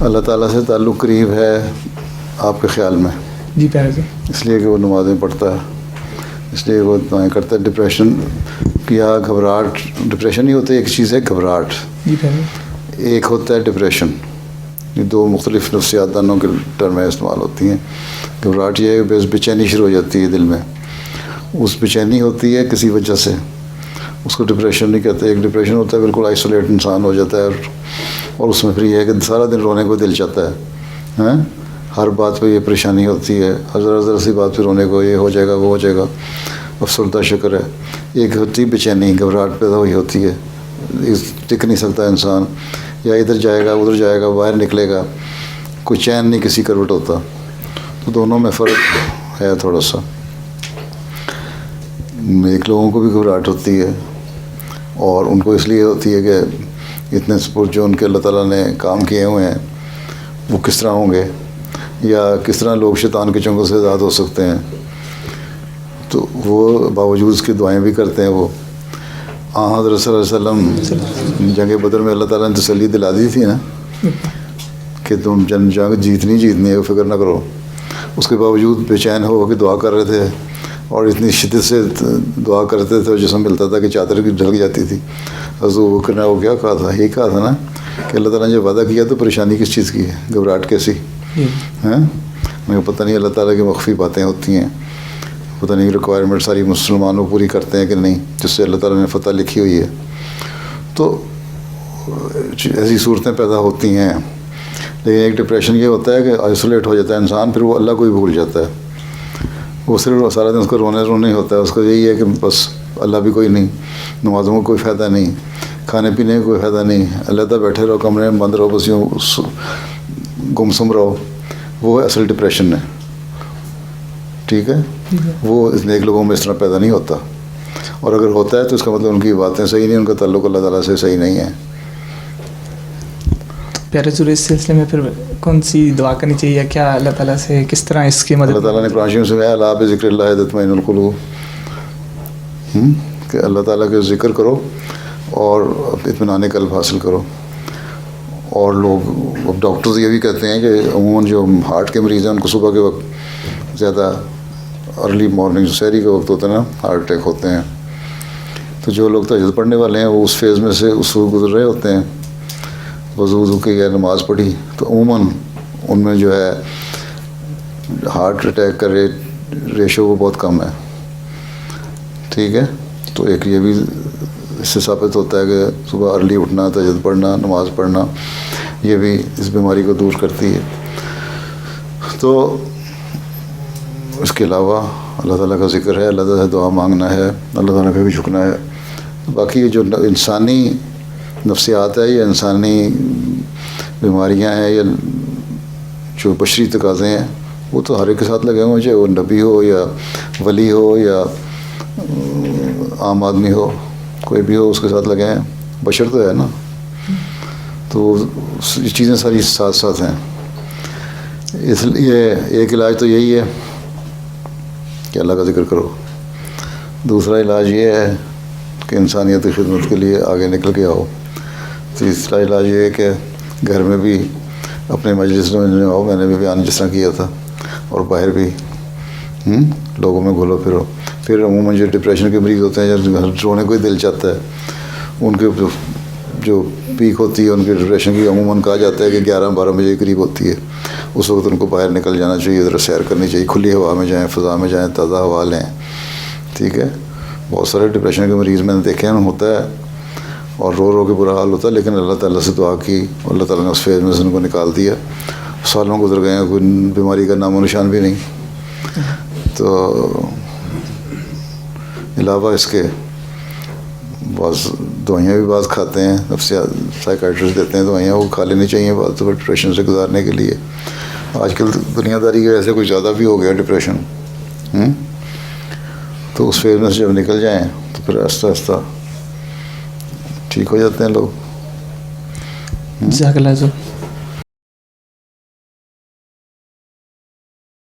اللہ تعالیٰ سے تعلق قریب ہے آپ کے خیال میں؟ جی پیارے سے اس لیے کہ وہ نمازیں پڑھتا ہے، اس لیے وہ دعائیں کرتا ہے. ڈپریشن یا گھبراہٹ، ڈپریشن نہیں ہوتا، ایک چیز ہے گھبراہٹ، جی پیارے. ایک ہوتا ہے ڈپریشن. یہ دو مختلف نفسیات دانوں کے ٹرمیں استعمال ہوتی ہیں. گھبراہٹ یہ ہے کہ بے چینی شروع ہو جاتی ہے دل میں، اس بے چینی ہوتی ہے کسی وجہ سے، اس کو ڈپریشن نہیں کہتے. ایک ڈپریشن ہوتا ہے بالکل آئسولیٹ انسان ہو جاتا ہے، اور اس میں پھر یہ ہے کہ سارا دن رونے کو دل چاہتا ہے، ہر بات پہ یہ پریشانی ہوتی ہے، ذرا ذرا سی بات پہ رونے کو، یہ ہو جائے گا وہ ہو جائے گا، افسردہ شکر ہے. ایک ہوتی بے چینی، گھبراہٹ پیدا ہوئی ہوتی ہے، ٹک نہیں سکتا انسان، یا ادھر جائے گا ادھر جائے گا، باہر نکلے گا، کوئی چین نہیں کسی کروٹ ہوتا. تو دونوں میں فرق ہے تھوڑا سا. ایک لوگوں کو بھی گھبراہٹ ہوتی ہے، اور ان کو اس لیے ہوتی ہے کہ اتنے سپورٹ جو ان کے اللہ تعالیٰ نے کام کیے ہوئے ہیں وہ کس طرح ہوں گے، یا کس طرح لوگ شیطان کے چنگل سے آزاد ہو سکتے ہیں. تو وہ باوجود اس کی دعائیں بھی کرتے ہیں. وہ حضرت صلی اللہ علیہ وسلم جنگ بدر میں اللہ تعالیٰ نے تسلی دلا دی تھی نا کہ تم جنگ جیتنی ہے، فکر نہ کرو. اس کے باوجود بے چین ہو کہ دعا کر رہے تھے، اور اتنی شدت سے دعا کرتے تھے، جسم ملتا تھا کہ چادر کی ڈھک جاتی تھی. حضور بکر نے وہ کیا کہا تھا، یہی کہا تھا نا کہ اللہ تعالیٰ نے جو وعدہ کیا تو پریشانی کس چیز کی ہے، گھبراہٹ کیسی ہیں. مجھے پتہ نہیں اللہ تعالیٰ کی مخفی باتیں ہوتی ہیں، پتہ نہیں ریکوائرمنٹ ساری مسلمانوں پوری کرتے ہیں کہ نہیں، جس سے اللہ تعالیٰ نے فتح لکھی ہوئی ہے. تو ایسی صورتیں پیدا ہوتی ہیں. لیکن ایک ڈپریشن یہ ہوتا ہے کہ آئسولیٹ ہو جاتا ہے انسان، پھر وہ اللہ کو ہی بھول جاتا ہے. وہ صرف سارا دن اس کو رونے ہی ہوتا ہے. اس کو یہی ہے کہ بس اللہ بھی کوئی نہیں، نمازوں کا کوئی فائدہ نہیں، کھانے پینے کا کوئی فائدہ نہیں، علیحدہ بیٹھے رہو، کمرے میں بند رہو، بس یوں گمسم رہو. وہ اصل ڈپریشن ہے. ٹھیک ہے، وہ نیک لوگوں میں اس طرح پیدا نہیں ہوتا، اور اگر ہوتا ہے تو اس کا مطلب ان کی باتیں صحیح نہیں، ان کا تعلق اللہ تعالیٰ سے صحیح نہیں ہے. پیارے حضور اس سلسلے میں پھر کون سی دعا کرنی چاہیے، کیا اللہ تعالیٰ سے کس طرح اس کی مدد؟ اللہ تعالیٰ نے قرآن شریف سے کہا الا بذکر اللہ تطمئن القلوب، کہ اللہ تعالیٰ کے ذکر کرو اور اطمینان قلب حاصل کرو. اور لوگ اب ڈاکٹرز یہ بھی کہتے ہیں کہ عموماً جو ہارٹ کے مریض ہیں ان کو صبح کے وقت زیادہ ارلی مارننگ سحری کے وقت ہوتا ہے نا ہارٹ اٹیک ہوتے ہیں. تو جو لوگ تہجد پڑھنے والے ہیں وہ اس فیز میں سے اس وقت گزر رہے ہوتے ہیں، وضو کی یا نماز پڑھی، تو عموماً ان میں جو ہے ہارٹ اٹیک کا ریشو وہ بہت کم ہے. ٹھیک ہے، تو ایک یہ بھی اس سے ثابت ہوتا ہے کہ صبح ارلی اٹھنا، تہجد پڑھنا، نماز پڑھنا، یہ بھی اس بیماری کو دور کرتی ہے. تو اس کے علاوہ اللہ تعالیٰ کا ذکر ہے، اللہ تعالیٰ سے دعا مانگنا ہے، اللہ تعالیٰ پہ بھی جھکنا ہے. باقی جو انسانی نفسیات ہے یا انسانی بیماریاں ہیں یا جو بشری تقاضے ہیں وہ تو ہر ایک کے ساتھ لگے ہوئے، چاہے وہ نبی ہو یا ولی ہو یا عام آدمی ہو، کوئی بھی ہو اس کے ساتھ لگے ہیں. بشر تو ہے نا، تو یہ چیزیں ساری ساتھ ساتھ ہیں. اس لیے ایک علاج تو یہی ہے کہ اللہ کا ذکر کرو. دوسرا علاج یہ ہے کہ انسانیت کی خدمت کے لیے آگے نکل کے آؤ. تیسرا علاج یہ ہے کہ گھر میں بھی اپنے مجلس میں آؤ، میں نے بھی بیان جس طرح کیا تھا، اور باہر بھی لوگوں میں گھلو پھرو. پھر عموماً جو ڈپریشن کے مریض ہوتے ہیں جو رونے کو ہی دل چاہتا ہے، ان کے جو پیک ہوتی ہے ان کے ڈپریشن کی، عموماً کہا جاتا ہے کہ 11-12 بجے کے قریب ہوتی ہے. اس وقت ان کو باہر نکل جانا چاہیے، ادھر سیر کرنی چاہیے، کھلی ہوا میں جائیں، فضا میں جائیں، تازہ ہوا لیں. ٹھیک ہے، بہت سارے ڈپریشن کے مریض میں نے دیکھے ہیں ہوتا ہے، اور رو رو کے برا حال ہوتا ہے، لیکن اللہ تعالیٰ سے دعا کی، اللہ تعالیٰ نے اس فیز میں سے ان کو نکال دیا. سالوں گزر گئے ہیں، کوئی بیماری کا نام و نشان بھی نہیں. تو علاوہ اس کے بعض دوائیاں بھی بعض کھاتے ہیں، نفسیات سائیکائٹرسٹ دیتے ہیں دوائیاں، وہ کھا لینی چاہیے بعض تو ڈپریشن سے گزارنے کے لیے. آج کل دنیا داری کے ایسے کچھ زیادہ بھی ہو گیا ڈپریشن. تو اس فیز میں سے جب نکل جائیں تو پھر آہستہ آہستہ ٹھیک ہو جاتے ہیں لوگ. جزاک اللہ.